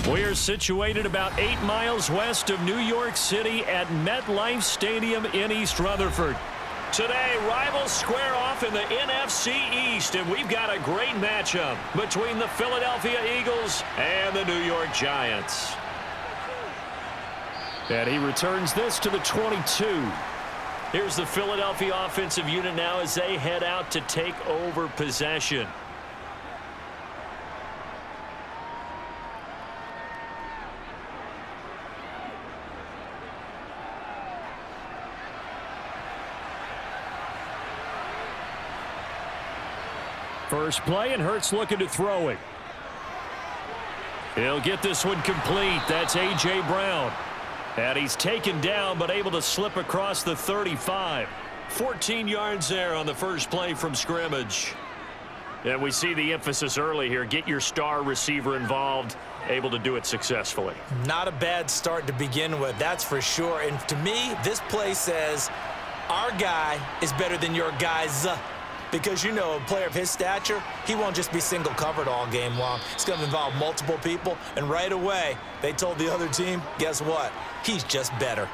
We are situated about 8 miles west of New York City at MetLife Stadium in East Rutherford. Today, rivals square off in the NFC East, and we've got a great matchup between the Philadelphia Eagles and the New York Giants. And he returns this to the 22. Here's the Philadelphia offensive unit now as they head out to take over possession. First play, and Hurts looking to throw it. He'll get this one complete. That's A.J. Brown. And he's taken down, but able to slip across the 35. 14 yards there on the first play from scrimmage. And we see the emphasis early here. Get your star receiver involved. Able to do it successfully. Not a bad start to begin with, that's for sure. And to me, this play says, our guy is better than your guys. Because, you know, a player of his stature, he won't just be single covered all game long. It's going to involve multiple people. And right away, they told the other team, guess what? He's just better.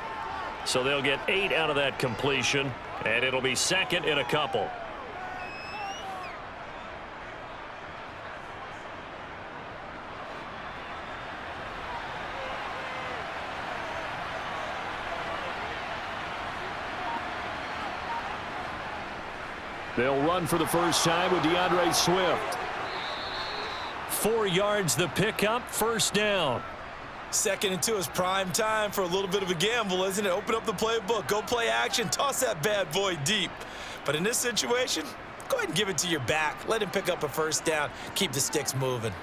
So they'll get 8 out of that completion, and it'll be second and a couple. They'll run for the first time with DeAndre Swift. 4 yards the pickup, first down. 2nd and 2 is prime time for a little bit of a gamble, isn't it? Open up the playbook, go play action, toss that bad boy deep. But in this situation, go ahead and give it to your back. Let him pick up a first down, keep the sticks moving.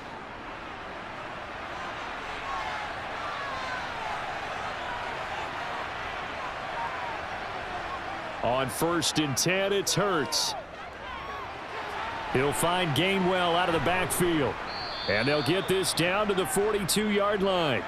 On 1st and 10, it's Hurts. He'll find Gainwell out of the backfield. And they'll get this down to the 42-yard line.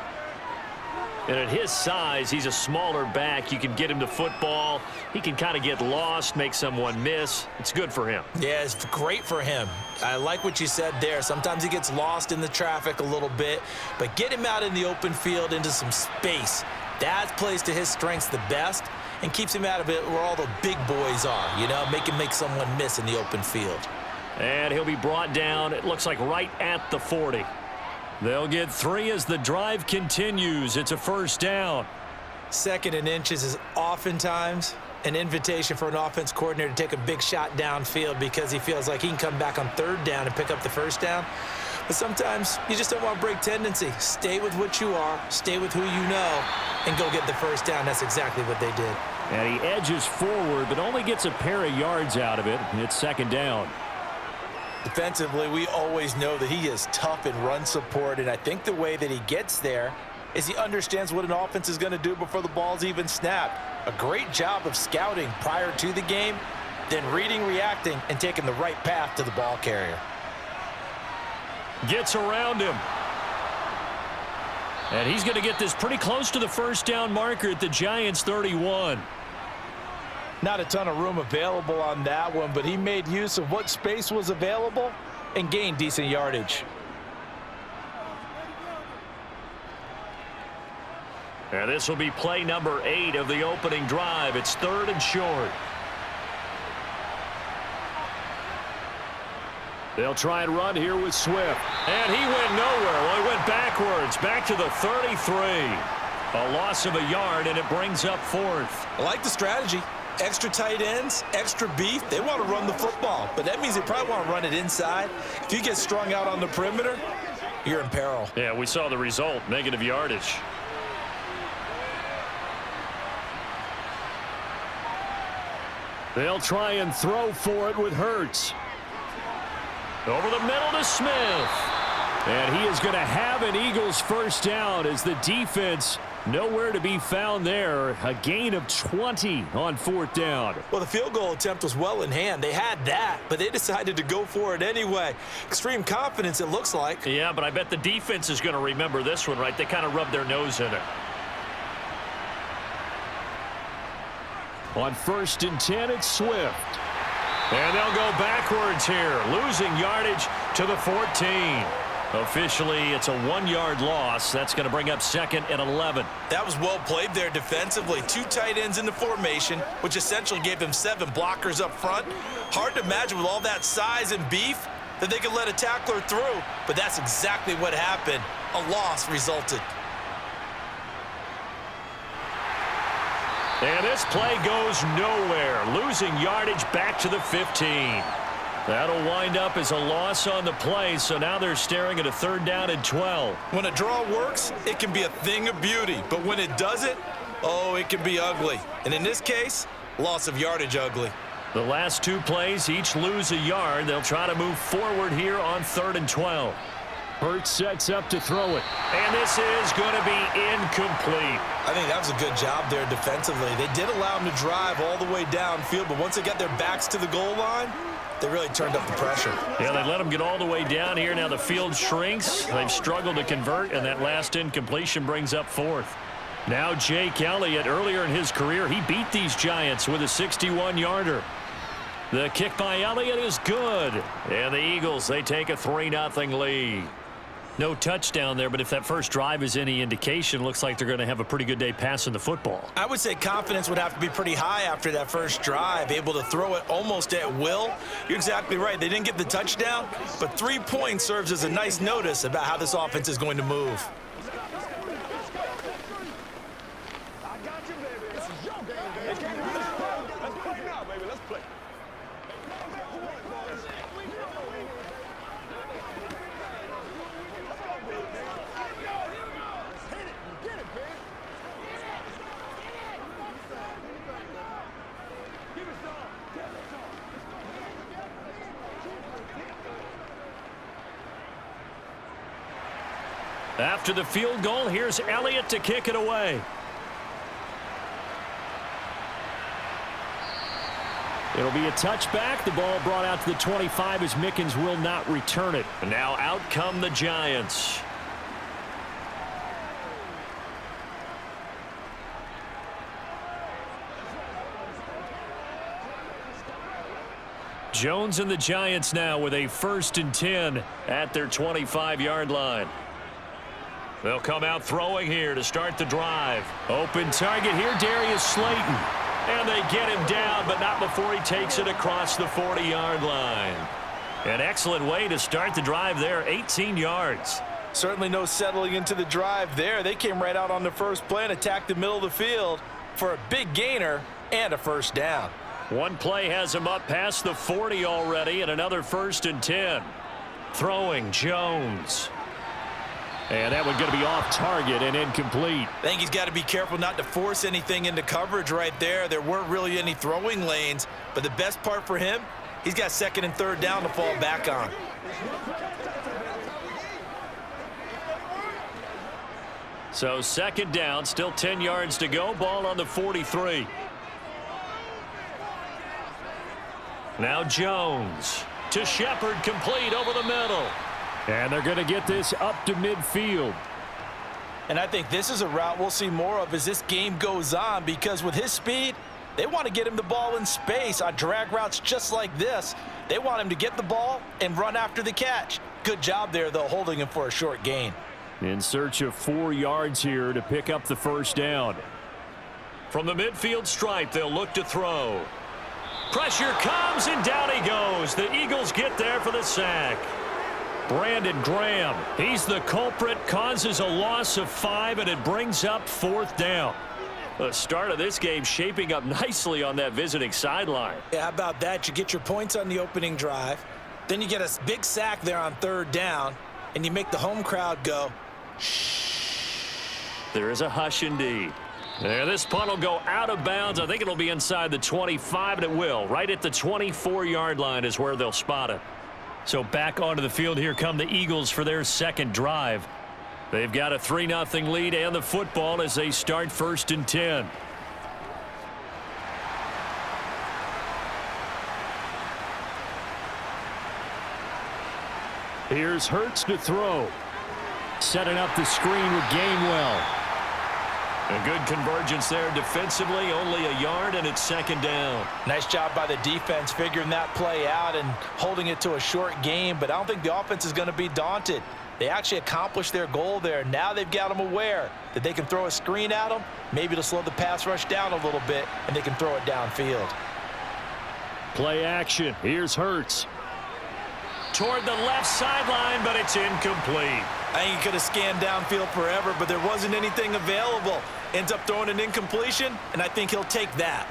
And at his size, he's a smaller back. You can get him to football. He can kind of get lost, make someone miss. It's good for him. Yeah, it's great for him. I like what you said there. Sometimes he gets lost in the traffic a little bit. But get him out in the open field into some space. That plays to his strengths the best and keeps him out of it where all the big boys are, you know, make him make someone miss in the open field. And he'll be brought down, it looks like right at the 40. They'll get 3 as the drive continues. It's a first down. 2nd and inches is oftentimes an invitation for an offense coordinator to take a big shot downfield because he feels like he can come back on 3rd down and pick up the first down. But sometimes you just don't want to break tendency. Stay with what you are, stay with who you know, and go get the first down. That's exactly what they did. And he edges forward, but only gets a pair of yards out of it. It's 2nd down. Defensively, we always know that he is tough in run support, and I think the way that he gets there is he understands what an offense is going to do before the ball's even snapped. A great job of scouting prior to the game, then reading, reacting, and taking the right path to the ball carrier. Gets around him. And he's going to get this pretty close to the first down marker at the Giants' 31. Not a ton of room available on that one, but he made use of what space was available and gained decent yardage. And this will be play number 8 of the opening drive. It's 3rd and short. They'll try and run here with Swift. And he went nowhere. Well, he went backwards, back to the 33. A loss of a yard, and it brings up 4th. I like the strategy. Extra tight ends, extra beef. They want to run the football, but that means they probably want to run it inside. If you get strung out on the perimeter, you're in peril. Yeah, we saw the result, negative yardage. They'll try and throw for it with Hurts. Over the middle to Smith. And he is going to have an Eagles first down as the defense nowhere to be found there. A gain of 20 on 4th down. Well, the field goal attempt was well in hand. They had that, but they decided to go for it anyway. Extreme confidence, it looks like. Yeah, but I bet the defense is going to remember this one, right? They kind of rubbed their nose in it. On 1st and 10, it's Swift. And they'll go backwards here, losing yardage to the 14. Officially, it's a 1-yard loss. That's going to bring up 2nd and 11. That was well played there defensively. 2 tight ends in the formation, which essentially gave them 7 blockers up front. Hard to imagine with all that size and beef that they could let a tackler through, but that's exactly what happened. A loss resulted. And this play goes nowhere, losing yardage back to the 15. That'll wind up as a loss on the play, so now they're staring at a 3rd down and 12. When a draw works, it can be a thing of beauty, but when it doesn't, oh, it can be ugly. And in this case, loss of yardage ugly. The last 2 plays each lose a yard. They'll try to move forward here on 3rd and 12. Hurts sets up to throw it, and this is going to be incomplete. I think that was a good job there defensively. They did allow him to drive all the way downfield, but once they got their backs to the goal line, they really turned up the pressure. Yeah, they let him get all the way down here. Now the field shrinks. They've struggled to convert, and that last incompletion brings up 4th. Now Jake Elliott, earlier in his career, he beat these Giants with a 61-yarder. The kick by Elliott is good. And the Eagles, they take a 3-0 lead. No touchdown there, but if that first drive is any indication, looks like they're going to have a pretty good day passing the football. I would say confidence would have to be pretty high after that first drive, able to throw it almost at will. You're exactly right. They didn't get the touchdown, but 3 points serves as a nice notice about how this offense is going to move. After the field goal, here's Elliott to kick it away. It'll be a touchback. The ball brought out to the 25 as Mickens will not return it. And now out come the Giants. Jones and the Giants now with a 1st and 10 at their 25-yard line. They'll come out throwing here to start the drive. Open target here, Darius Slayton. And they get him down, but not before he takes it across the 40-yard line. An excellent way to start the drive there, 18 yards. Certainly no settling into the drive there. They came right out on the first play and attacked the middle of the field for a big gainer and a 1st down. One play has him up past the 40 already, and another 1st and 10. Throwing Jones. And that one's going to be off target and incomplete. I think he's got to be careful not to force anything into coverage right there. There weren't really any throwing lanes, but the best part for him, he's got 2nd and 3rd down to fall back on. So 2nd down, still 10 yards to go. Ball on the 43. Now Jones to Shepard, complete over the middle. And they're going to get this up to midfield. And I think this is a route we'll see more of as this game goes on, because with his speed, they want to get him the ball in space on drag routes just like this. They want him to get the ball and run after the catch. Good job there, though, holding him for a short gain. In search of 4 yards here to pick up the 1st down. From the midfield stripe, they'll look to throw. Pressure comes, and down he goes. The Eagles get there for the sack. Brandon Graham, he's the culprit, causes a loss of 5, and it brings up 4th down. The start of this game shaping up nicely on that visiting sideline. Yeah, how about that? You get your points on the opening drive, then you get a big sack there on 3rd down, and you make the home crowd go, shh. There is a hush indeed. There, this punt will go out of bounds. I think it'll be inside the 25, and it will. Right at the 24-yard line is where they'll spot it. So back onto the field here come the Eagles for their 2nd drive. They've got a 3-0 lead and the football as they start 1st and 10. Here's Hurts to throw. Setting up the screen with Gainwell. A good convergence there defensively, only a yard, and it's 2nd down. Nice job by the defense figuring that play out and holding it to a short game, but I don't think the offense is going to be daunted. They actually accomplished their goal there. Now they've got them aware that they can throw a screen at them, maybe to slow the pass rush down a little bit, and they can throw it downfield. Play action. Here's Hurts. Toward the left sideline, but it's incomplete. I think he could have scanned downfield forever, but there wasn't anything available. Ends up throwing an incompletion, and I think he'll take that.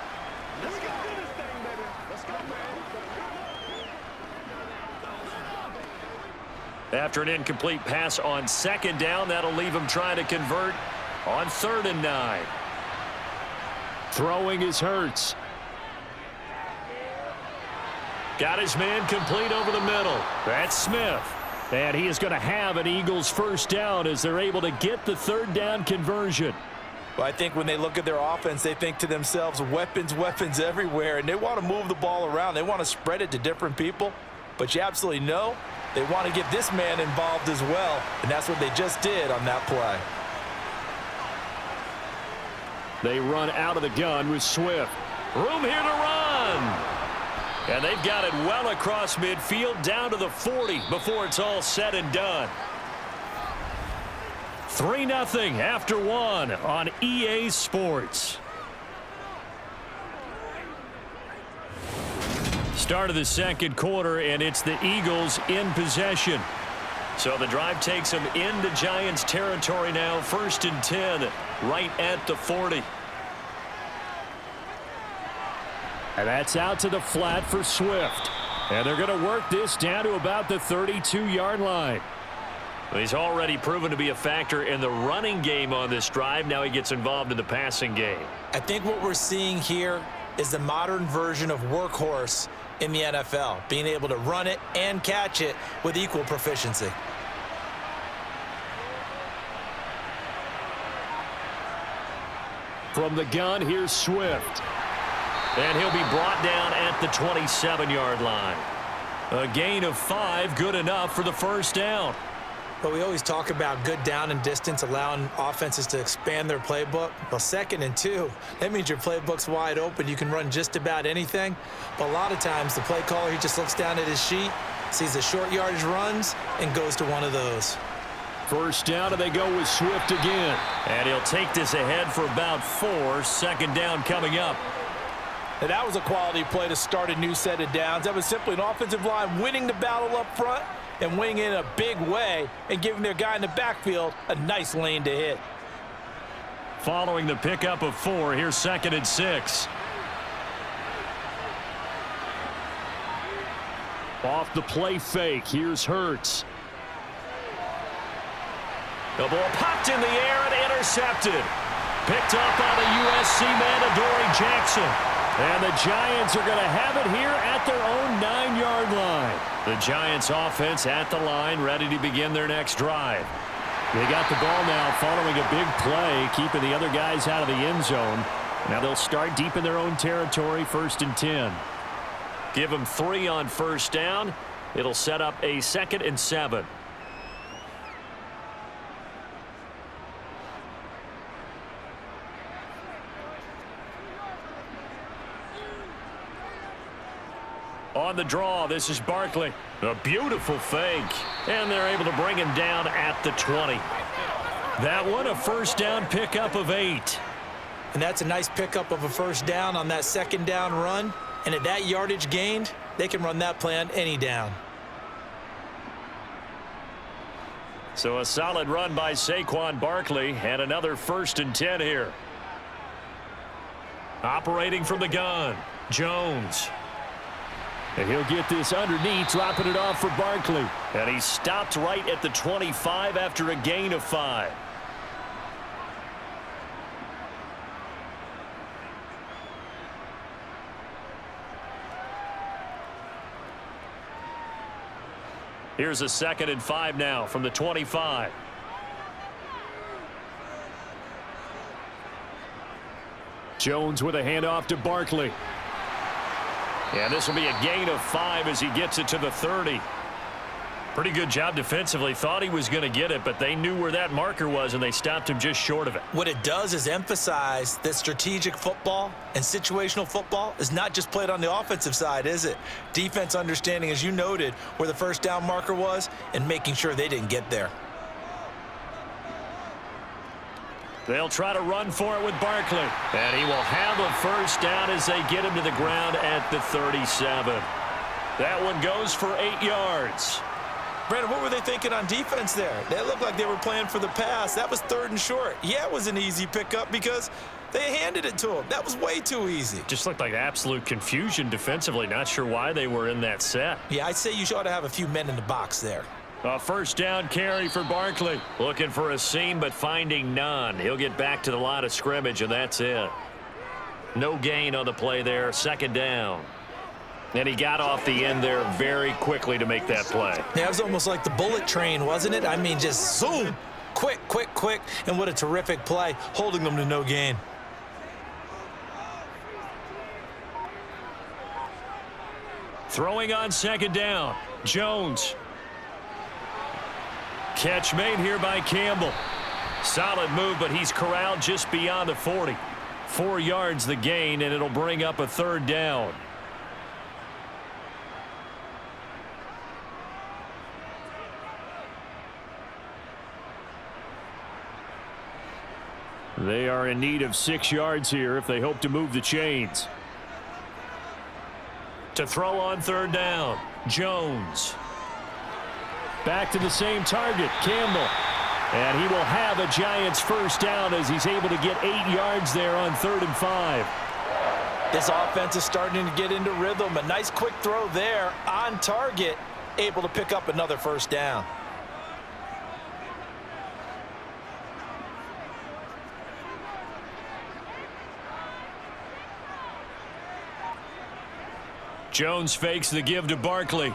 After an incomplete pass on second down, that'll leave him trying to convert on 3rd and 9. Throwing is Hurts. Got his man complete over the middle. That's Smith. And he is going to have an Eagles first down as they're able to get the 3rd down conversion. Well, I think when they look at their offense, they think to themselves, weapons, weapons everywhere, and they want to move the ball around. They want to spread it to different people. But you absolutely know they want to get this man involved as well, and that's what they just did on that play. They run out of the gun with Swift. Room here to run. And they've got it well across midfield down to the 40 before it's all said and done. 3-0 after 1 on EA Sports. Start of the second quarter, and it's the Eagles in possession. So the drive takes them into Giants territory now. 1st and 10, right at the 40. And that's out to the flat for Swift. And they're going to work this down to about the 32-yard line. He's already proven to be a factor in the running game on this drive. Now he gets involved in the passing game. I think what we're seeing here is the modern version of workhorse in the NFL, being able to run it and catch it with equal proficiency. From the gun, here's Swift. And he'll be brought down at the 27-yard line. A gain of 5, good enough for the first down. But we always talk about good down and distance, allowing offenses to expand their playbook. Well, 2nd and 2, that means your playbook's wide open. You can run just about anything. But a lot of times, the play caller, he just looks down at his sheet, sees the short yardage runs, and goes to one of those. First down, and they go with Swift again. And he'll take this ahead for about 4. 2nd down coming up. And that was a quality play to start a new set of downs. That was simply an offensive line winning the battle up front and winning in a big way and giving their guy in the backfield a nice lane to hit. Following the pickup of 4, here's 2nd and 6. Off the play fake, here's Hurts. The ball popped in the air and intercepted. Picked up by the USC man, Adoree Jackson. And the Giants are going to have it here at their own 9-yard line. The Giants offense at the line, ready to begin their next drive. They got the ball now following a big play, keeping the other guys out of the end zone. Now they'll start deep in their own territory, 1st and 10. Give them 3 on first down. It'll set up a 2nd and 7. On the draw, this is Barkley. A beautiful fake. And they're able to bring him down at the 20. That one, a first down pickup of 8. And that's a nice pickup of a first down on that 2nd down run. And at that yardage gained, they can run that play on any down. So a solid run by Saquon Barkley, and another 1st and 10 here. Operating from the gun, Jones. And he'll get this underneath, dropping it off for Barkley. And he stopped right at the 25 after a gain of 5. Here's a 2nd and 5 now from the 25. Jones with a handoff to Barkley. And this will be a gain of 5 as he gets it to the 30. Pretty good job defensively. Thought he was going to get it, but they knew where that marker was, and they stopped him just short of it. What it does is emphasize that strategic football and situational football is not just played on the offensive side, is it? Defense understanding, as you noted, where the first down marker was and making sure they didn't get there. They'll try to run for it with Barkley. And he will have a first down as they get him to the ground at the 37. That one goes for 8 yards. Brandon, what were they thinking on defense there? They looked like they were playing for the pass. That was 3rd and short. Yeah, it was an easy pickup because they handed it to him. That was way too easy. Just looked like absolute confusion defensively. Not sure why they were in that set. Yeah, I'd say you ought to have a few men in the box there. A first down carry for Barkley. Looking for a seam, but finding none. He'll get back to the line of scrimmage, and that's it. No gain on the play there. 2nd down. And he got off the end there very quickly to make that play. Yeah, it was almost like the bullet train, wasn't it? I mean, just zoom. Quick, quick, quick. And what a terrific play, holding them to no gain. Throwing on 2nd down. Jones. Catch made here by Campbell. Solid move, but he's corralled just beyond the 40. 4 yards the gain, and it'll bring up a 3rd down. They are in need of 6 yards here if they hope to move the chains. To throw on 3rd down, Jones. Back to the same target, Campbell. And he will have a Giants first down as he's able to get 8 yards there on 3rd and 5. This offense is starting to get into rhythm. A nice quick throw there on target, able to pick up another first down. Jones fakes the give to Barkley.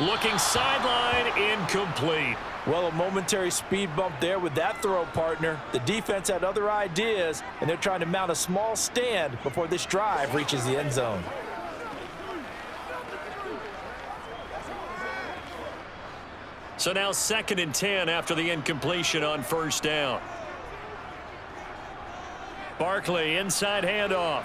Looking sideline, incomplete. Well, a momentary speed bump there with that throw, partner. The defense had other ideas, and they're trying to mount a small stand before this drive reaches the end zone. So now 2nd and 10 after the incompletion on first down. Barkley, inside handoff.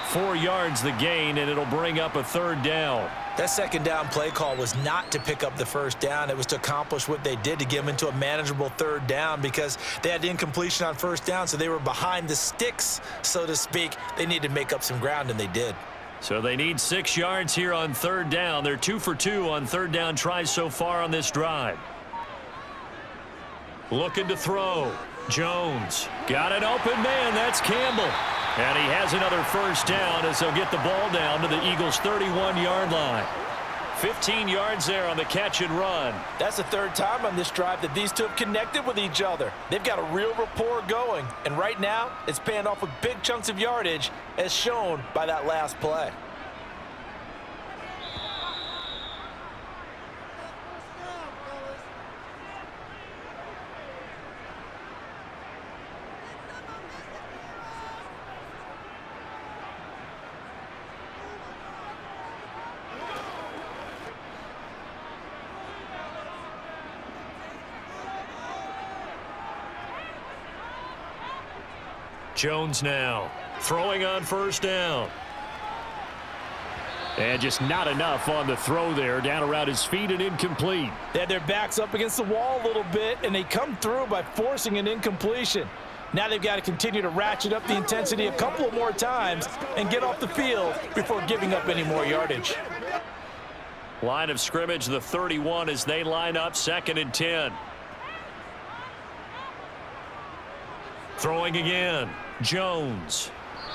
4 yards the gain, and it'll bring up a 3rd down. That 2nd down play call was not to pick up the first down. It was to accomplish what they did, to get them into a manageable 3rd down, because they had the incompletion on first down, so they were behind the sticks, so to speak. They needed to make up some ground, and they did. So they need 6 yards here on 3rd down. They're 2 for 2 on 3rd down tries so far on this drive. Looking to throw. Jones. Got an open man. That's Campbell. And he has another first down as they'll get the ball down to the Eagles' 31-yard line. 15 yards there on the catch and run. That's the 3rd time on this drive that these two have connected with each other. They've got a real rapport going. And right now, it's paying off with big chunks of yardage, as shown by that last play. Jones now throwing on first down. And just not enough on the throw there. Down around his feet and incomplete. They had their backs up against the wall a little bit, and they come through by forcing an incompletion. Now they've got to continue to ratchet up the intensity a couple of more times and get off the field before giving up any more yardage. Line of scrimmage, the 31 as they line up 2nd and 10. Throwing again. Jones.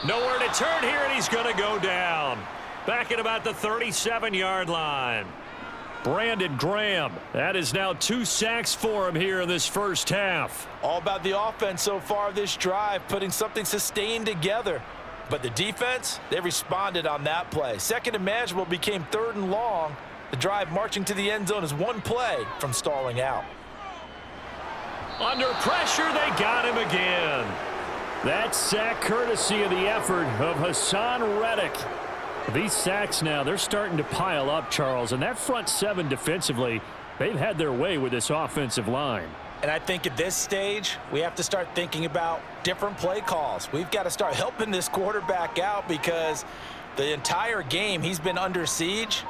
Nowhere to turn here, and he's going to go down. Back at about the 37-yard line. Brandon Graham. That is now 2 sacks for him here in this first half. All about the offense so far this drive, putting something sustained together. But the defense, they responded on that play. 2nd and manageable became 3rd and long. The drive marching to the end zone is 1 play from stalling out. Under pressure, they got him again. That sack courtesy of the effort of Hassan Reddick. These sacks now, they're starting to pile up, Charles, and that front seven defensively, they've had their way with this offensive line. And I think at this stage, we have to start thinking about different play calls. We've got to start helping this quarterback out because the entire game he's been under siege.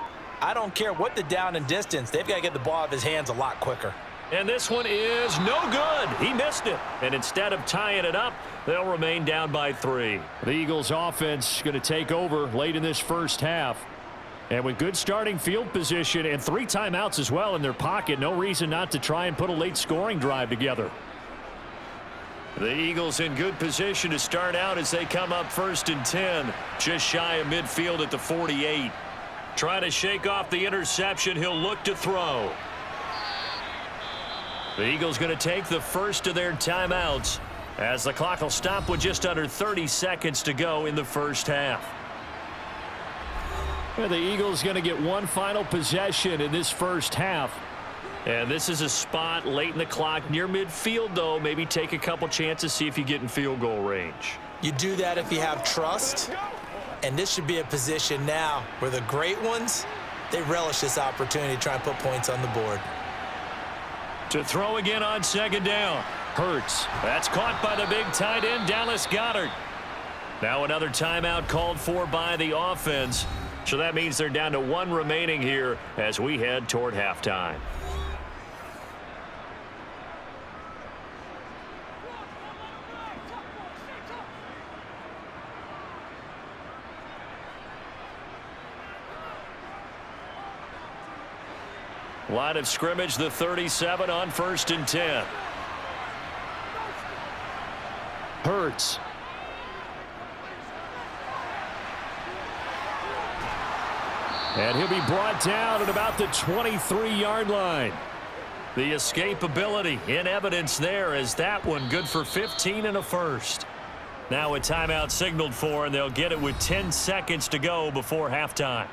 I don't care what the down and distance. They've got to get the ball out of his hands a lot quicker. And this one is no good. He missed it. And instead of tying it up, they'll remain down by 3. The Eagles offense going to take over late in this first half. And with good starting field position and 3 timeouts as well in their pocket, no reason not to try and put a late scoring drive together. The Eagles in good position to start out as they come up 1st and 10. Just shy of midfield at the 48. Trying to shake off the interception. He'll look to throw. The Eagles going to take the first of their timeouts as the clock will stop with just under 30 seconds to go in the first half. And the Eagles going to get one final possession in this first half. And this is a spot late in the clock near midfield, though. Maybe take a couple chances, see if you get in field goal range. You do that if you have trust. And this should be a position now where the great ones, they relish this opportunity to try and put points on the board. To throw again on 2nd down. Hurts. That's caught by the big tight end, Dallas Goedert. Now another timeout called for by the offense. So that means they're down to 1 remaining here as we head toward halftime. Line of scrimmage, the 37 on 1st and 10. Hurts. And he'll be brought down at about the 23-yard line. The escapability in evidence there as that one good for 15 and a first. Now a timeout signaled for, and they'll get it with 10 seconds to go before halftime.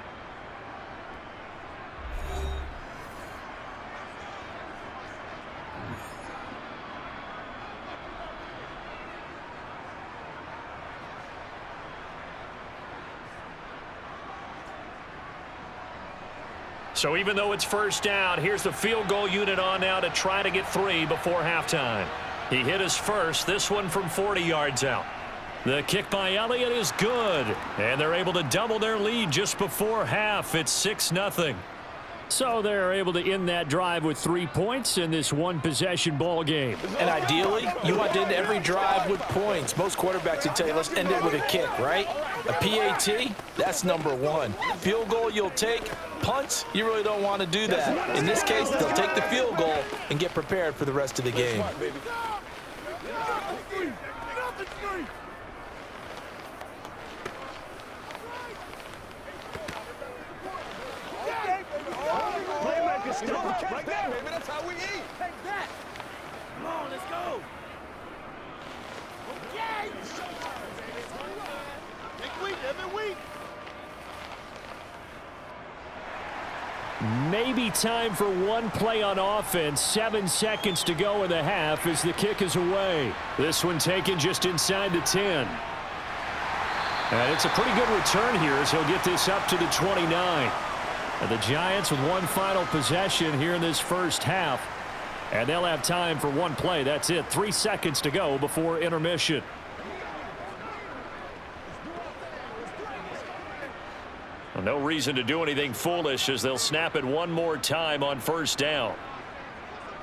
So even though it's first down, here's the field goal unit on now to try to get 3 before halftime. He hit his first, this one from 40 yards out. The kick by Elliott is good, and they're able to double their lead just before half. It's 6-0. So they're able to end that drive with 3 points in this one-possession ball game. And ideally, you want to end every drive with points. Most quarterbacks would tell you, let's end it with a kick, right? A PAT, that's number 1. Field goal you'll take. Punts, you really don't want to do that. In this case, they'll take the field goal and get prepared for the rest of the game. Right there, baby. That's how we eat. Take that. Come on, let's go. Okay. Big week, every week. Maybe time for one play on offense. 7 seconds to go in the half as the kick is away. This one taken just inside the 10. And it's a pretty good return here as he'll get this up to the 29. And the Giants with one final possession here in this first half. And they'll have time for one play. That's it. 3 seconds to go before intermission. Well, no reason to do anything foolish as they'll snap it one more time on first down.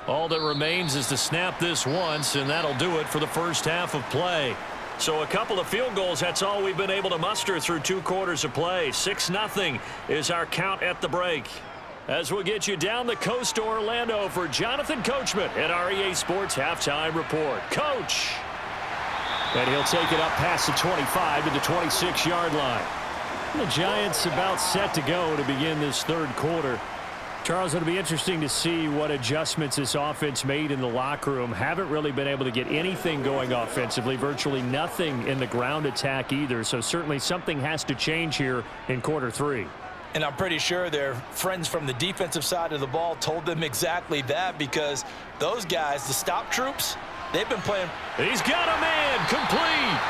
All that remains is to snap this once, and that'll do it for the first half of play. So a couple of field goals, that's all we've been able to muster through 2 quarters of play. 6-0 is our count at the break. As we'll get you down the coast to Orlando for Jonathan Coachman at our EA Sports Halftime Report. Coach! And he'll take it up past the 25 to the 26-yard line. The Giants about set to go to begin this third quarter. Charles, it'll be interesting to see what adjustments this offense made in the locker room. Haven't really been able to get anything going offensively, virtually nothing in the ground attack either. So certainly something has to change here in quarter 3. And I'm pretty sure their friends from the defensive side of the ball told them exactly that, because those guys, the stop troops, they've been playing. He's got a man complete.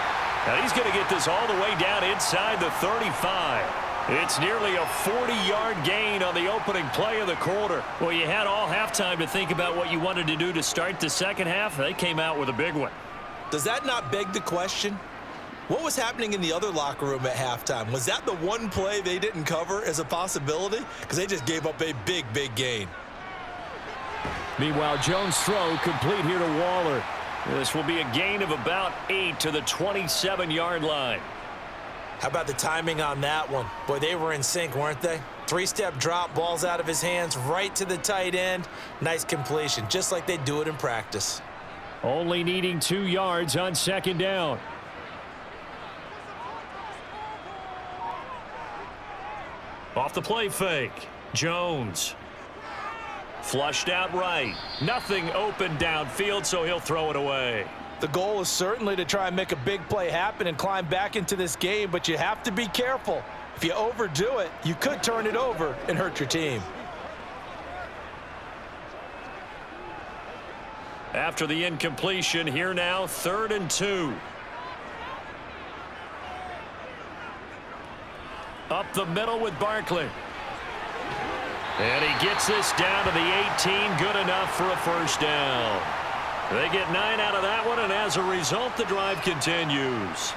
Now he's going to get this all the way down inside the 35. It's nearly a 40-yard gain on the opening play of the quarter. Well, you had all halftime to think about what you wanted to do to start the second half. They came out with a big one. Does that not beg the question? What was happening in the other locker room at halftime? Was that the one play they didn't cover as a possibility? Because they just gave up a big, big gain. Meanwhile, Jones' throw complete here to Waller. This will be a gain of about 8 to the 27-yard line. How about the timing on that one? Boy, they were in sync, weren't they? Three-step drop, balls out of his hands, right to the tight end. Nice completion, just like they do it in practice. Only needing 2 yards on second down. Off the play fake, Jones. Flushed out right. Nothing open downfield, so he'll throw it away. The goal is certainly to try and make a big play happen and climb back into this game, but you have to be careful. If you overdo it, you could turn it over and hurt your team. After the incompletion, here now, 3rd and 2. Up the middle with Barkley. And he gets this down to the 18, good enough for a first down. They get 9 out of that one, and as a result, the drive continues.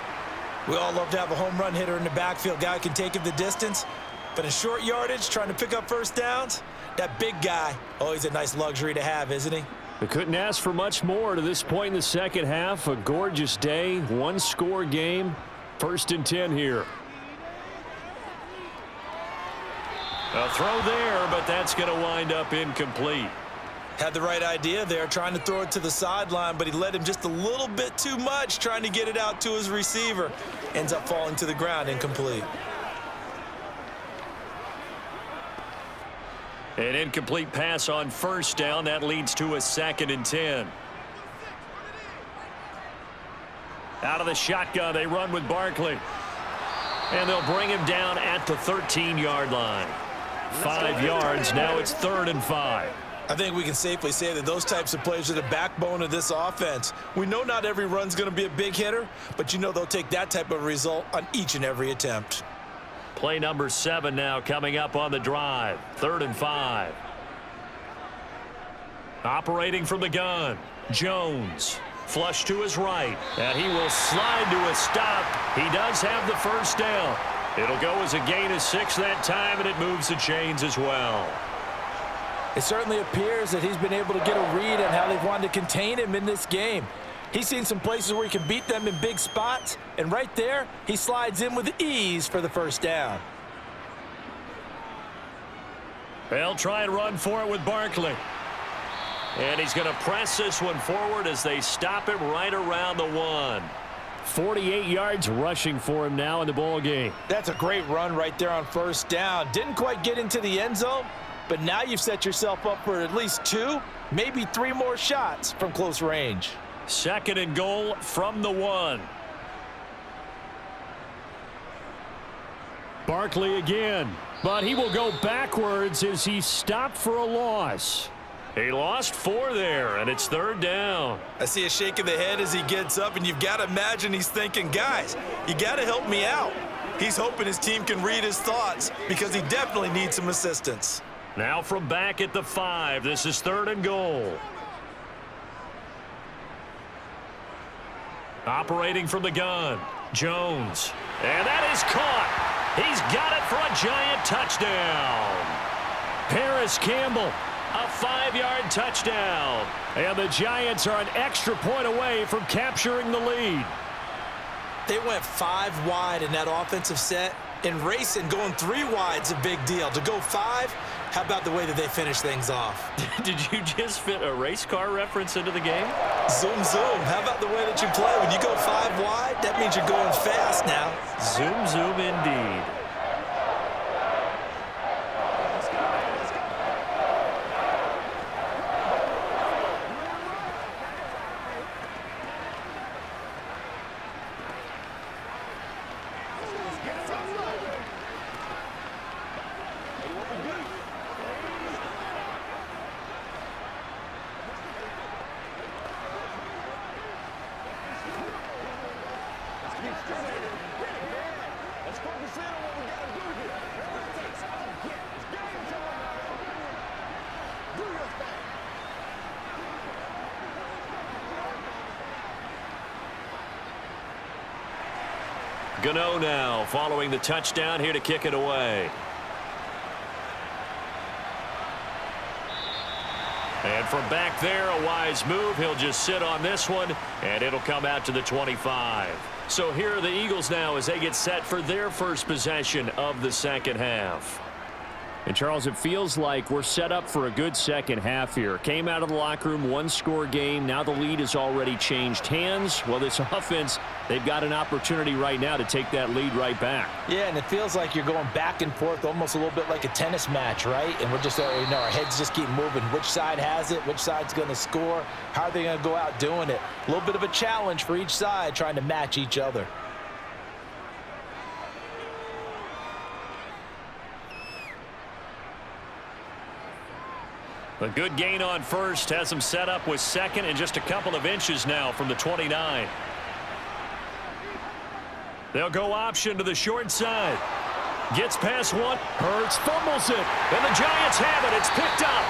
We all love to have a home run hitter in the backfield. Guy can take it the distance. But in short yardage, trying to pick up first downs, that big guy, oh, he's a nice luxury to have, isn't he? They couldn't ask for much more to this point in the second half. A gorgeous day, one-score game. 1st and 10 here. A throw there, but that's going to wind up incomplete. Had the right idea there, trying to throw it to the sideline, but he led him just a little bit too much, trying to get it out to his receiver. Ends up falling to the ground, incomplete. An incomplete pass on first down. That leads to a 2nd and 10. Out of the shotgun, they run with Barkley. And they'll bring him down at the 13-yard line. 5 yards, now it's 3rd and 5. I think we can safely say that those types of plays are the backbone of this offense. We know not every run's going to be a big hitter, but you know they'll take that type of result on each and every attempt. Play number 7 now coming up on the drive. 3rd and 5. Operating from the gun, Jones. Flush to his right, and he will slide to a stop. He does have the first down. It'll go as a gain of 6 that time, and it moves the chains as well. It certainly appears that he's been able to get a read on how they've wanted to contain him in this game. He's seen some places where he can beat them in big spots, and right there, he slides in with ease for the first down. They'll try and run for it with Barkley. And he's going to press this one forward as they stop him right around the 1. 48 yards rushing for him now in the ball game. That's a great run right there on first down. Didn't quite get into the end zone, but now you've set yourself up for at least 2, maybe 3 more shots from close range. 2nd and goal from the 1. Barkley again, but he will go backwards as he's stopped for a loss. He lost 4 there, and it's 3rd down. I see a shake of the head as he gets up, and you've got to imagine he's thinking, guys, you got to help me out. He's hoping his team can read his thoughts because he definitely needs some assistance. Now from back at the 5, this is 3rd and goal. Operating from the gun, Jones. And that is caught. He's got it for a giant touchdown. Harris Campbell. A 5-yard touchdown. And the Giants are an extra point away from capturing the lead. They went 5 wide in that offensive set. And racing, going 3 wide's a big deal. To go 5, how about the way that they finish things off? Did you just fit a race car reference into the game? Zoom, zoom. How about the way that you play? When you go 5 wide, that means you're going fast now. Zoom, zoom indeed. Gano now following the touchdown here to kick it away. And from back there, a wise move. He'll just sit on this one, and it'll come out to the 25. So here are the Eagles now as they get set for their first possession of the second half. And, Charles, it feels like we're set up for a good second half here. Came out of the locker room, one-score game. Now the lead has already changed hands. Well, this offense, they've got an opportunity right now to take that lead right back. Yeah, and it feels like you're going back and forth almost a little bit like a tennis match, right? And we're just, our heads just keep moving. Which side has it? Which side's going to score? How are they going to go out doing it? A little bit of a challenge for each side trying to match each other. A good gain on first has him set up with second and just a couple of inches now from the 29. They'll go option to the short side. Gets past one. Hurts, fumbles it. And the Giants have it. It's picked up.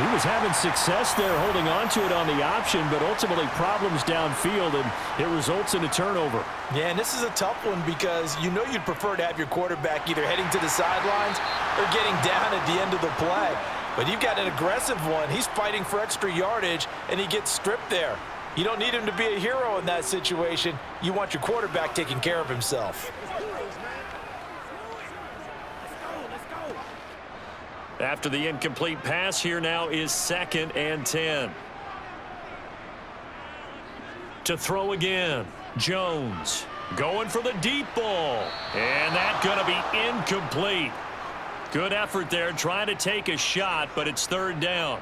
He was having success there holding on to it on the option, but ultimately problems downfield, and it results in a turnover. Yeah, and this is a tough one because you know you'd prefer to have your quarterback either heading to the sidelines or getting down at the end of the play. But you've got an aggressive one. He's fighting for extra yardage, and he gets stripped there. You don't need him to be a hero in that situation. You want your quarterback taking care of himself. After the incomplete pass, here now is 2nd and 10. To throw again, Jones going for the deep ball. And that's going to be incomplete. Good effort there trying to take a shot, but it's 3rd down.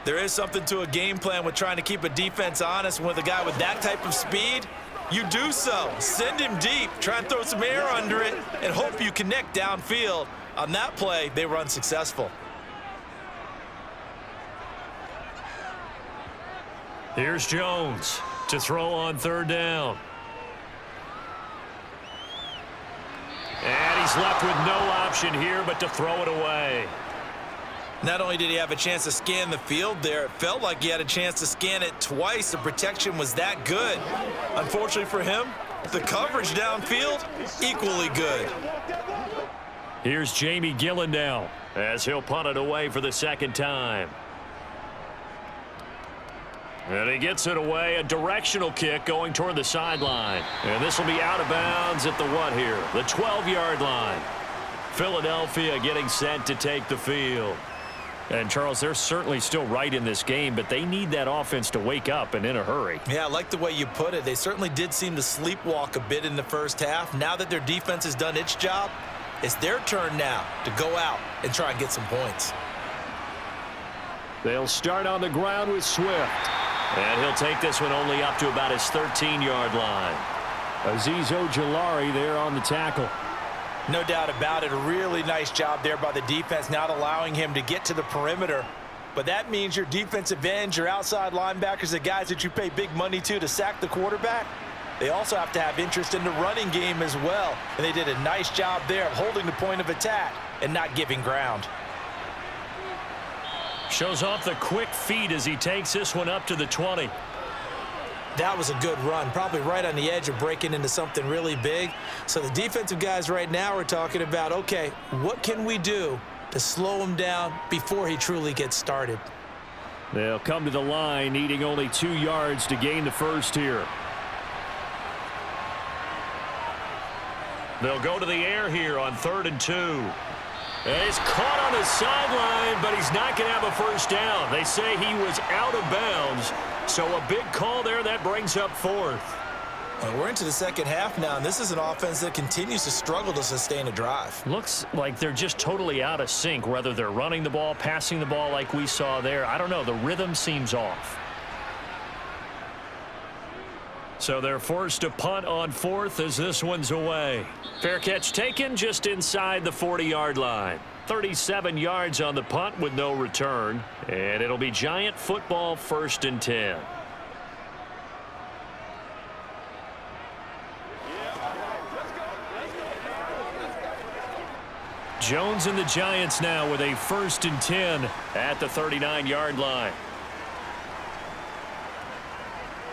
There is something to a game plan with trying to keep a defense honest. With a guy with that type of speed, you do so. Send him deep, try and throw some air under it, and hope you connect downfield. On that play, they were unsuccessful. Here's Jones to throw on 3rd down. And he's left with no option here but to throw it away. Not only did he have a chance to scan the field there, it felt like he had a chance to scan it twice. The protection was that good. Unfortunately for him, the coverage downfield, equally good. Here's Jamie Gillen now as he'll punt it away for the 2nd time. And he gets it away, a directional kick going toward the sideline. And this will be out of bounds at the what here? The 12-yard line. Philadelphia getting set to take the field. And, Charles, they're certainly still right in this game, but they need that offense to wake up and in a hurry. Yeah, I like the way you put it. They certainly did seem to sleepwalk a bit in the first half. Now that their defense has done its job, it's their turn now to go out and try and get some points. They'll start on the ground with Swift. And he'll take this one only up to about his 13-yard line. Azeez Ojulari there on the tackle. No doubt about it. A really nice job there by the defense, not allowing him to get to the perimeter. But that means your defensive ends, your outside linebackers, the guys that you pay big money to sack the quarterback, they also have to have interest in the running game as well. And they did a nice job there of holding the point of attack and not giving ground. Shows off the quick feet as he takes this one up to the 20. That was a good run, probably right on the edge of breaking into something really big. So the defensive guys right now are talking about, okay, what can we do to slow him down before he truly gets started? They'll come to the line, needing only 2 yards to gain the first here. They'll go to the air here on 3rd and 2. And he's caught on the sideline, but he's not going to have a first down. They say he was out of bounds, so a big call there that brings up 4th. Well, we're into the second half now, and this is an offense that continues to struggle to sustain a drive. Looks like they're just totally out of sync, whether they're running the ball, passing the ball like we saw there. I don't know. The rhythm seems off. So they're forced to punt on 4th as this one's away. Fair catch taken just inside the 40-yard line. 37 yards on the punt with no return. And it'll be Giant football 1st and 10. Jones and the Giants now with a 1st and 10 at the 39-yard line.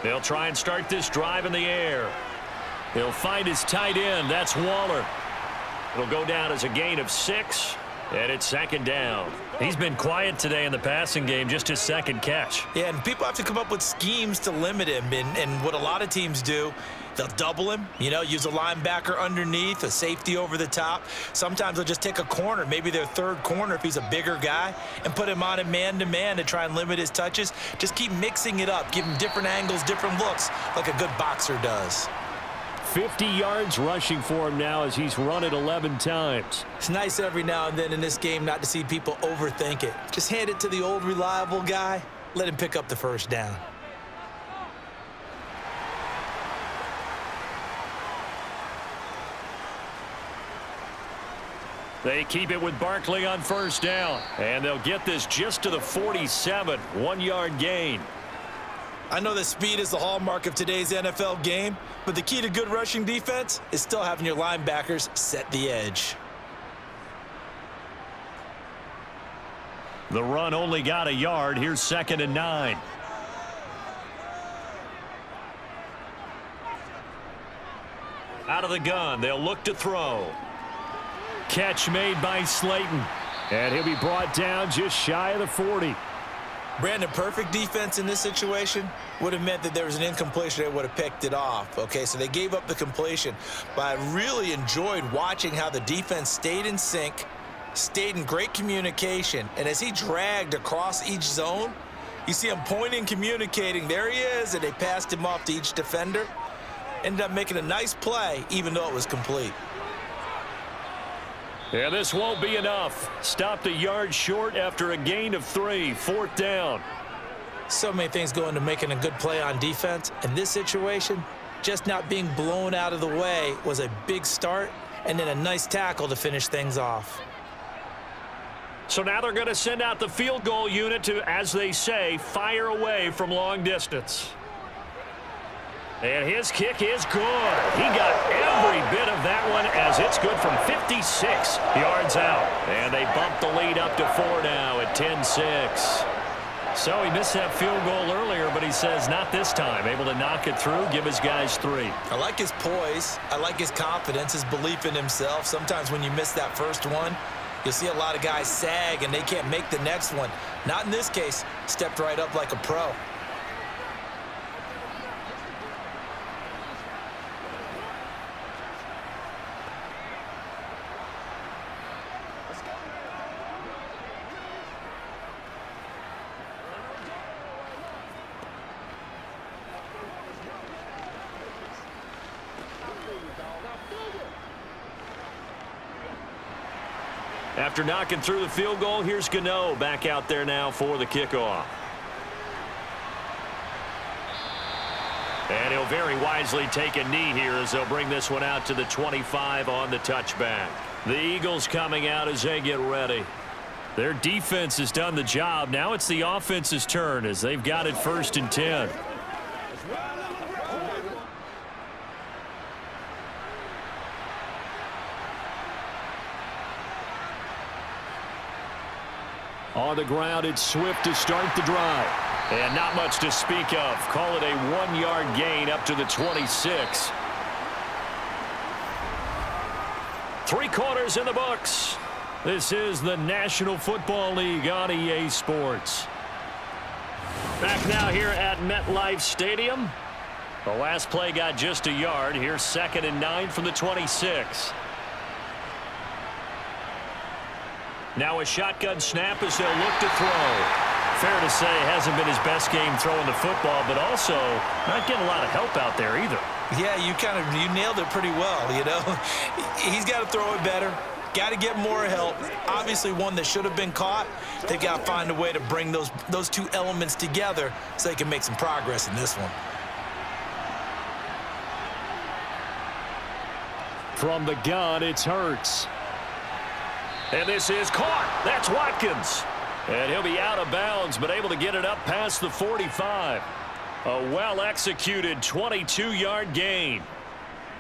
They'll try and start this drive in the air. He'll find his tight end. That's Waller. It'll go down as a gain of 6, and it's 2nd down. He's been quiet today in the passing game, just his 2nd catch. Yeah, and people have to come up with schemes to limit him, and what a lot of teams do, they'll double him, use a linebacker underneath, a safety over the top. Sometimes they'll just take a corner, maybe their 3rd corner if he's a bigger guy, and put him on a man-to-man to try and limit his touches. Just keep mixing it up, give him different angles, different looks, like a good boxer does. 50 yards rushing for him now as he's run it 11 times. It's nice every now and then in this game not to see people overthink it. Just hand it to the old reliable guy, let him pick up the 1st down. They keep it with Barkley on 1st down, and they'll get this just to the 47, 1-yard gain. I know that speed is the hallmark of today's NFL game, but the key to good rushing defense is still having your linebackers set the edge. The run only got a yard. Here's 2nd and 9. Out of the gun, they'll look to throw. Catch made by Slayton, and he'll be brought down just shy of the 40. Brandon, perfect defense in this situation would have meant that there was an incompletion. They would have picked it off. Okay, so they gave up the completion. But I really enjoyed watching how the defense stayed in sync, stayed in great communication. And as he dragged across each zone, you see him pointing, communicating. There he is, and they passed him off to each defender. Ended up making a nice play, even though it was complete. Yeah, this won't be enough. Stopped a yard short after a gain of 3, 4th down. So many things go into making a good play on defense. In this situation, just not being blown out of the way was a big start, and then a nice tackle to finish things off. So now they're going to send out the field goal unit to, as they say, fire away from long distance. And his kick is good. He got every bit of that one as it's good from 56 yards out. And they bump the lead up to 4 now at 10-6. So he missed that field goal earlier, but he says not this time. Able to knock it through, give his guys 3. I like his poise. I like his confidence, his belief in himself. Sometimes when you miss that first one, you'll see a lot of guys sag and they can't make the next one. Not in this case. Stepped right up like a pro. After knocking through the field goal, here's Gano back out there now for the kickoff. And he'll very wisely take a knee here as they'll bring this one out to the 25 on the touchback. The Eagles coming out as they get ready. Their defense has done the job. Now it's the offense's turn as they've got it 1st and 10. On the ground, it's Swift to start the drive. And not much to speak of. Call it a 1-yard gain up to the 26. 3 quarters in the books. This is the National Football League on EA Sports. Back now here at MetLife Stadium. The last play got just a yard. Here's 2nd and 9 from the 26. Now a shotgun snap as they'll look to throw. Fair to say, hasn't been his best game throwing the football, but also not getting a lot of help out there either. Yeah, you nailed it pretty well, He's got to throw it better. Got to get more help. Obviously one that should have been caught. They've got to find a way to bring those two elements together so they can make some progress in this one. From the gun, it's Hurts. And this is caught. That's Watkins. And he'll be out of bounds, but able to get it up past the 45. A well-executed 22-yard gain.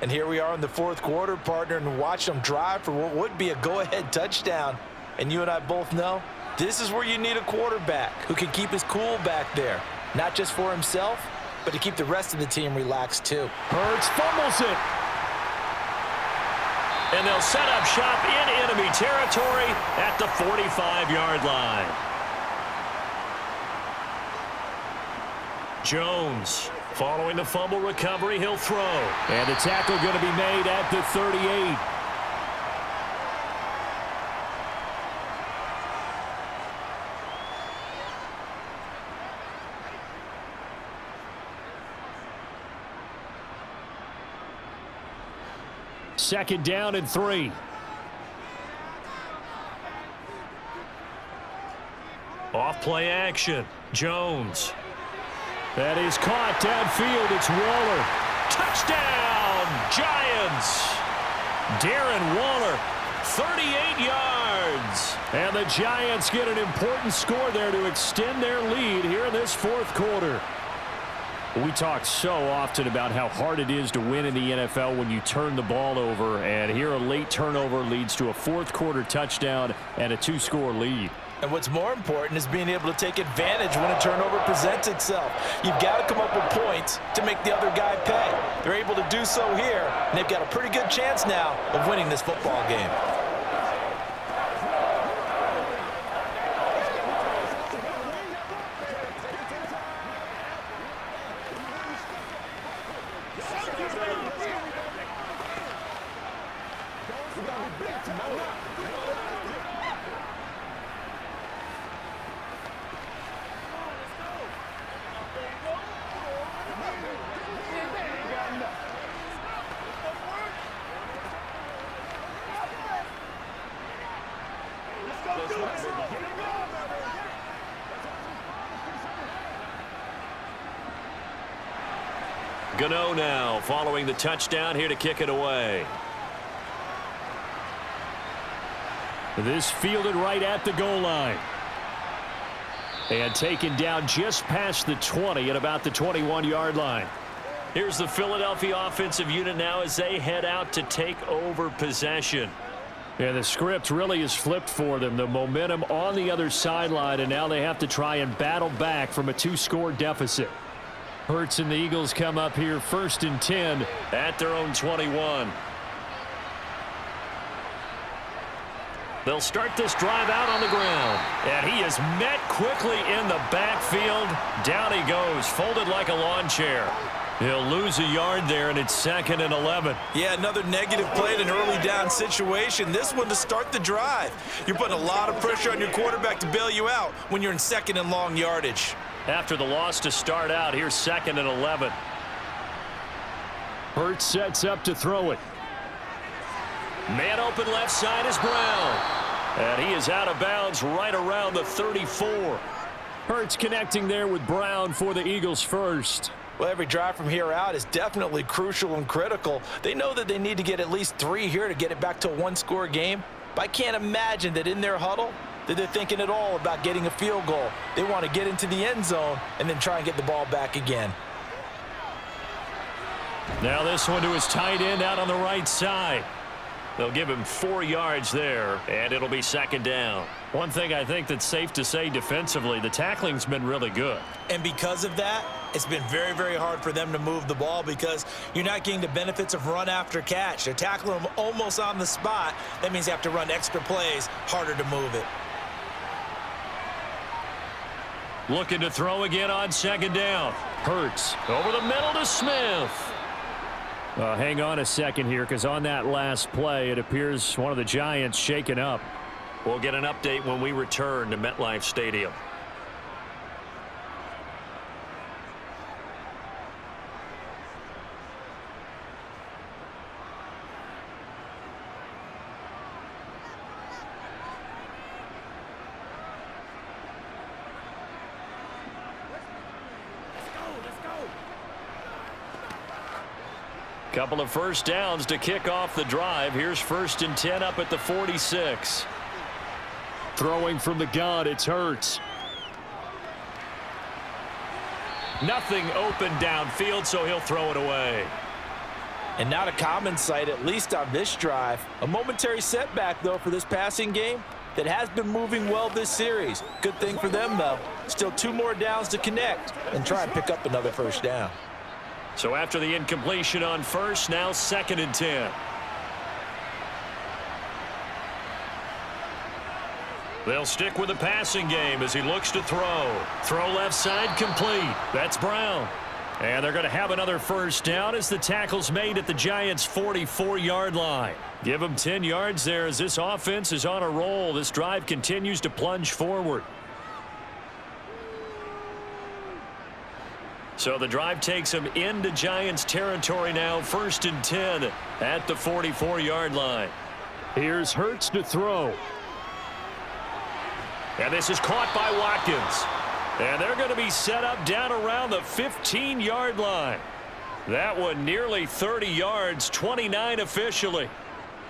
And here we are in the fourth quarter, partner, and watch them drive for what would be a go-ahead touchdown. And you and I both know this is where you need a quarterback who can keep his cool back there, not just for himself, but to keep the rest of the team relaxed too. Hurts fumbles it. And they'll set up shop in enemy territory at the 45-yard line. Jones, following the fumble recovery, he'll throw. And the tackle going to be made at the 38. Second down and 3. Off play action. Jones. That is caught downfield. It's Waller. Touchdown, Giants. Darren Waller, 38 yards. And the Giants get an important score there to extend their lead here in this fourth quarter. We talk so often about how hard it is to win in the NFL when you turn the ball over, and here a late turnover leads to a fourth quarter touchdown and a 2-score lead. And what's more important is being able to take advantage when a turnover presents itself. You've got to come up with points to make the other guy pay. They're able to do so here, and they've got a pretty good chance now of winning this football game. Gano now following the touchdown here to kick it away. This fielded right at the goal line. And taken down just past the 20 at about the 21-yard line. Here's the Philadelphia offensive unit now as they head out to take over possession. Yeah, the script really is flipped for them. The momentum on the other sideline, and now they have to try and battle back from a 2-score deficit. Hurts and the Eagles come up here 1st and 10 at their own 21. They'll start this drive out on the ground. And he is met quickly in the backfield. Down he goes, folded like a lawn chair. He'll lose a yard there, and it's 2nd and 11. Yeah, another negative play in an early down situation. This one to start the drive. You're putting a lot of pressure on your quarterback to bail you out when you're in 2nd and long yardage. After the loss to start out, here's 2nd and 11. Hurts sets up to throw it. Man open left side is Brown. And he is out of bounds right around the 34. Hurts connecting there with Brown for the Eagles first. Well, every drive from here out is definitely crucial and critical. They know that they need to get at least 3 here to get it back to a 1-score game. But I can't imagine that in their huddle that they're thinking at all about getting a field goal. They want to get into the end zone and then try and get the ball back again. Now this one to his tight end out on the right side. They'll give him 4 yards there, and it'll be 2nd down. One thing I think that's safe to say defensively, the tackling's been really good. And because of that, it's been very, very hard for them to move the ball because you're not getting the benefits of run after catch. They're tackling them almost on the spot. That means they have to run extra plays, harder to move it. Looking to throw again on 2nd down. Hurts over the middle to Smith. Hang on a second here, because on that last play, it appears one of the Giants shaken up. We'll get an update when we return to MetLife Stadium. Couple of first downs to kick off the drive. Here's 1st and 10 up at the 46. Throwing from the gun, it's Hurts. Nothing open downfield, so he'll throw it away. And not a common sight, at least on this drive. A momentary setback, though, for this passing game that has been moving well this series. Good thing for them, though. Still 2 more downs to connect and try and pick up another first down. So after the incompletion on first, now 2nd and 10. They'll stick with the passing game as he looks to throw. Throw left side complete. That's Brown. And they're going to have another first down as the tackle's made at the Giants' 44-yard line. Give them 10 yards there as this offense is on a roll. This drive continues to plunge forward. So the drive takes them into Giants territory now, 1st and 10 at the 44-yard line. Here's Hurts to throw. And this is caught by Watkins. And they're going to be set up down around the 15-yard line. That one nearly 30 yards, 29 officially.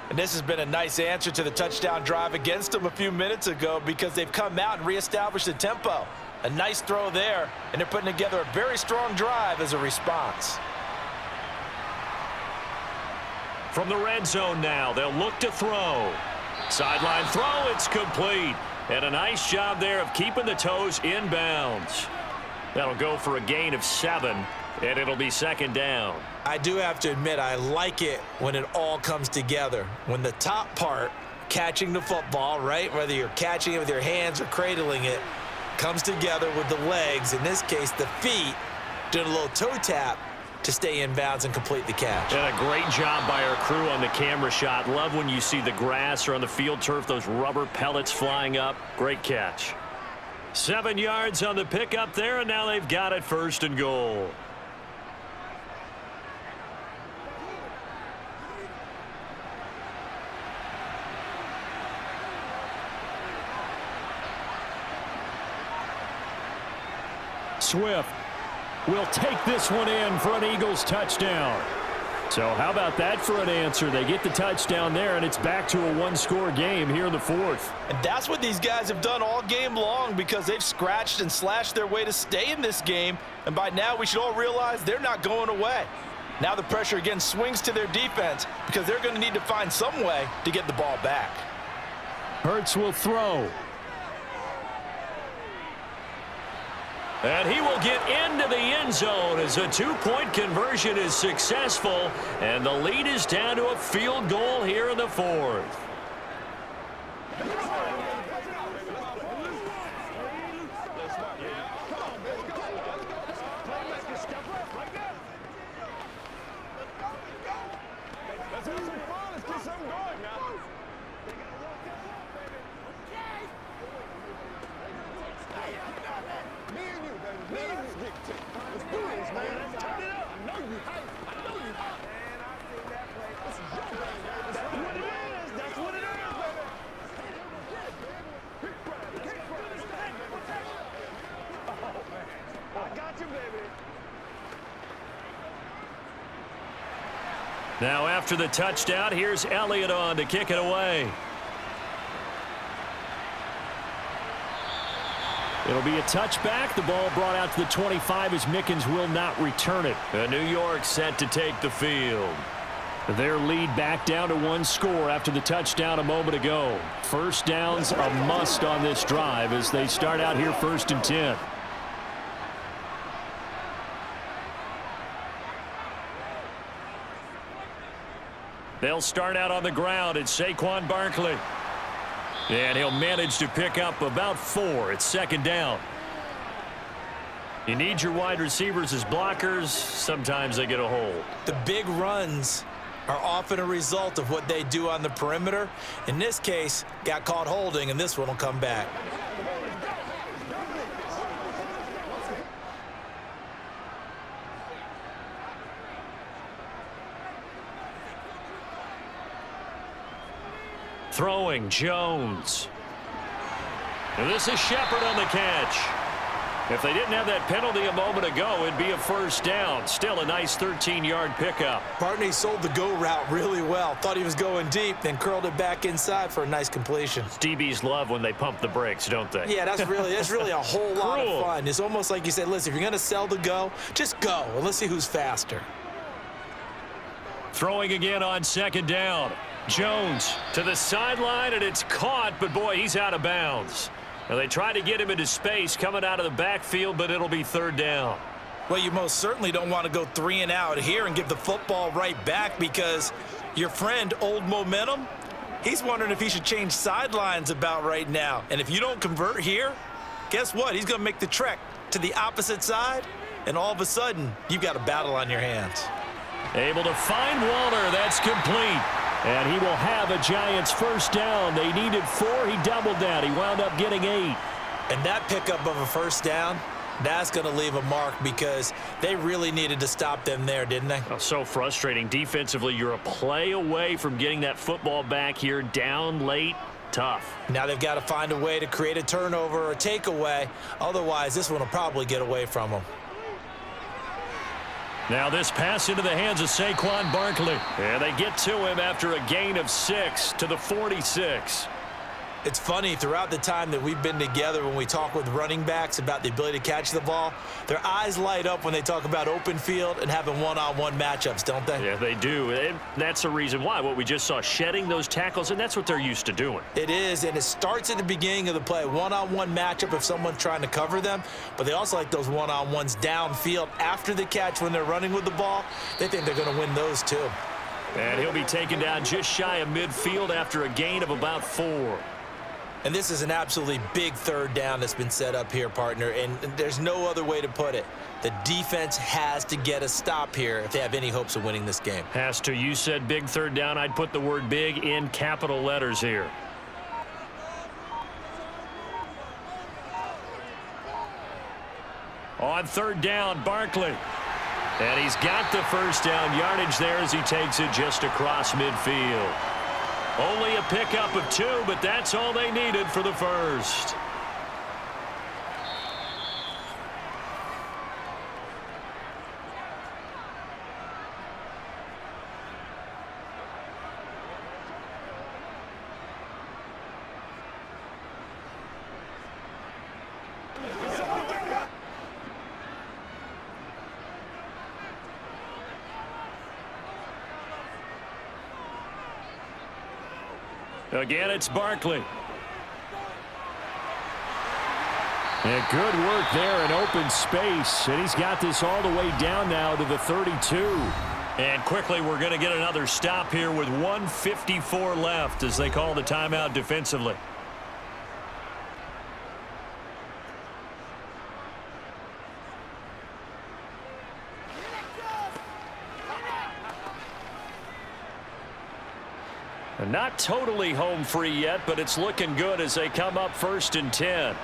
And this has been a nice answer to the touchdown drive against them a few minutes ago because they've come out and reestablished the tempo. A nice throw there, and they're putting together a very strong drive as a response. From the red zone now, they'll look to throw. Sideline throw, it's complete. And a nice job there of keeping the toes inbounds. That'll go for a gain of 7, and it'll be 2nd down. I do have to admit, I like it when it all comes together. When the top part, catching the football, right, whether you're catching it with your hands or cradling it, comes together with the legs, in this case the feet, doing a little toe tap to stay in bounds and complete the catch. And a great job by our crew on the camera shot. Love when you see the grass or on the field turf, those rubber pellets flying up. Great catch. 7 yards on the pickup there, and now they've got it 1st and goal. Swift will take this one in for an Eagles touchdown. So how about that for an answer? They get the touchdown there, and it's back to a 1-score game here in the 4th. And that's what these guys have done all game long because they've scratched and slashed their way to stay in this game. And by now, we should all realize they're not going away. Now the pressure again swings to their defense because they're going to need to find some way to get the ball back. Hurts will throw. And he will get into the end zone as a 2-point conversion is successful. And the lead is down to a field goal here in the 4th. Now after the touchdown, here's Elliott on to kick it away. It'll be a touchback. The ball brought out to the 25 as Mickens will not return it. And New York set to take the field. Their lead back down to 1 score after the touchdown a moment ago. First down's a must on this drive as they start out here 1st and 10. They'll start out on the ground. It's Saquon Barkley. And he'll manage to pick up about 4. It's 2nd down. You need your wide receivers as blockers. Sometimes they get a hold. The big runs are often a result of what they do on the perimeter. In this case, got caught holding, and this one will come back. Throwing, Jones. And this is Shepard on the catch. If they didn't have that penalty a moment ago, it'd be a first down. Still a nice 13-yard pickup. Barney sold the go route really well. Thought he was going deep, then curled it back inside for a nice completion. DBs love when they pump the brakes, don't they? Yeah, that's really a whole lot of fun. It's almost like you said, listen, if you're going to sell the go, just go, and let's see who's faster. Throwing again on second down. Jones to the sideline, and it's caught, but boy, he's out of bounds. Now they tried to get him into space coming out of the backfield, but it'll be third down. Well, you most certainly don't want to go 3 and out here and give the football right back, because your friend, Old Momentum, he's wondering if he should change sidelines about right now. And if you don't convert here, guess what? He's going to make the trek to the opposite side, and all of a sudden, you've got a battle on your hands. Able to find Waller. That's complete. And he will have a Giants first down. They needed 4. He doubled that. He wound up getting 8. And that pickup of a first down, that's going to leave a mark, because they really needed to stop them there, didn't they? Oh, so frustrating. Defensively, you're a play away from getting that football back here, down late. Tough. Now they've got to find a way to create a turnover or a takeaway. Otherwise, this one will probably get away from them. Now this pass into the hands of Saquon Barkley. And they get to him after a gain of 6 to the 46. It's funny, throughout the time that we've been together, when we talk with running backs about the ability to catch the ball, their eyes light up when they talk about open field and having one-on-one matchups, don't they? Yeah, they do. And that's the reason why. What we just saw, shedding those tackles, and that's what they're used to doing. It is, and it starts at the beginning of the play. One-on-one matchup if someone's trying to cover them, but they also like those one-on-ones downfield after the catch when they're running with the ball. They think they're going to win those too. And he'll be taken down just shy of midfield after a gain of about 4. And this is an absolutely big third down that's been set up here, partner, and there's no other way to put it. The defense has to get a stop here if they have any hopes of winning this game. Has to. You said big third down. I'd put the word big in capital letters here. On third down, Barkley. And he's got the first down yardage there as he takes it just across midfield. Only a pickup of 2, but that's all they needed for the first. Again, it's Barkley. And good work there in open space. And he's got this all the way down now to the 32. And quickly, we're going to get another stop here with 1:54 left as they call the timeout defensively. Not totally home free yet, but it's looking good as they come up 1st and 10.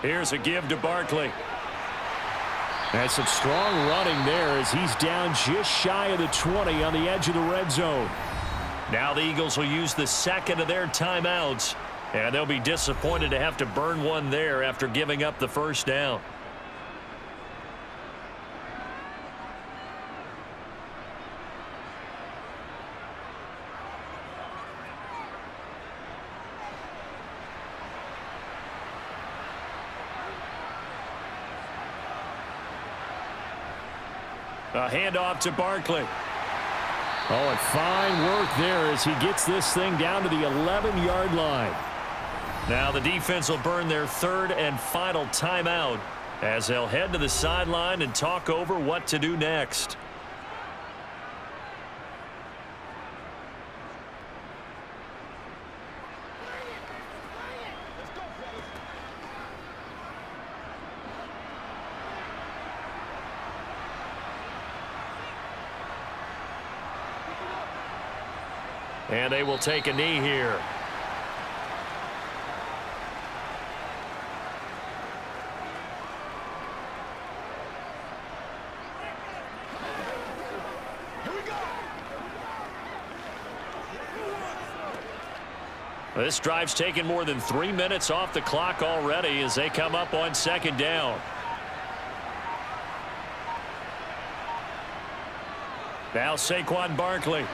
Here's a give to Barkley. That's some strong running there as he's down just shy of the 20 on the edge of the red zone. Now the Eagles will use the second of their timeouts, and they'll be disappointed to have to burn one there after giving up the first down. A handoff to Barkley. Oh, and fine work there as he gets this thing down to the 11-yard line. Now the defense will burn their third and final timeout as they'll head to the sideline and talk over what to do next. And they will take a knee here. This drive's taken more than 3 minutes off the clock already as they come up on second down. Now Saquon Barkley.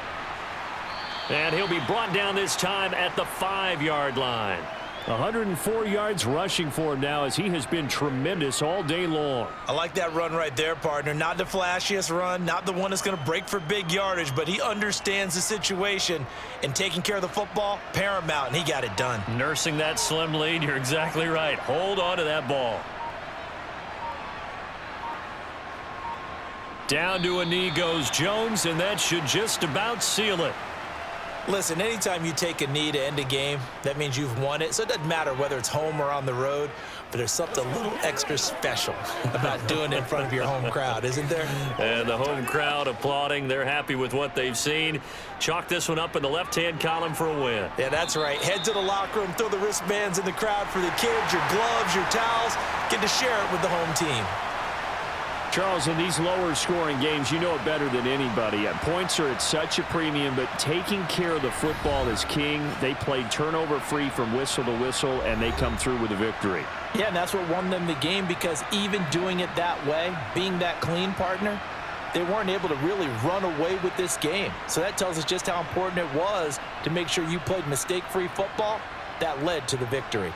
And he'll be brought down this time at the 5-yard line. 104 yards rushing for him now as he has been tremendous all day long. I like that run right there, partner. Not the flashiest run, not the one that's going to break for big yardage, but he understands the situation, and taking care of the football, paramount, and he got it done. Nursing that slim lead, you're exactly right. Hold on to that ball. Down to a knee goes Jones, and that should just about seal it. Listen, anytime you take a knee to end a game, that means you've won it. So it doesn't matter whether it's home or on the road, but there's something a little extra special about doing it in front of your home crowd, isn't there? And the home crowd applauding. They're happy with what they've seen. Chalk this one up in the left-hand column for a win. Yeah, that's right. Head to the locker room, throw the wristbands in the crowd for the kids, your gloves, your towels. Get to share it with the home team. Charles, in these lower-scoring games, you know it better than anybody. Points are at such a premium, but taking care of the football is king. They played turnover-free from whistle to whistle, and they come through with a victory. Yeah, and that's what won them the game, because even doing it that way, being that clean, partner, they weren't able to really run away with this game. So that tells us just how important it was to make sure you played mistake-free football. That led to the victory.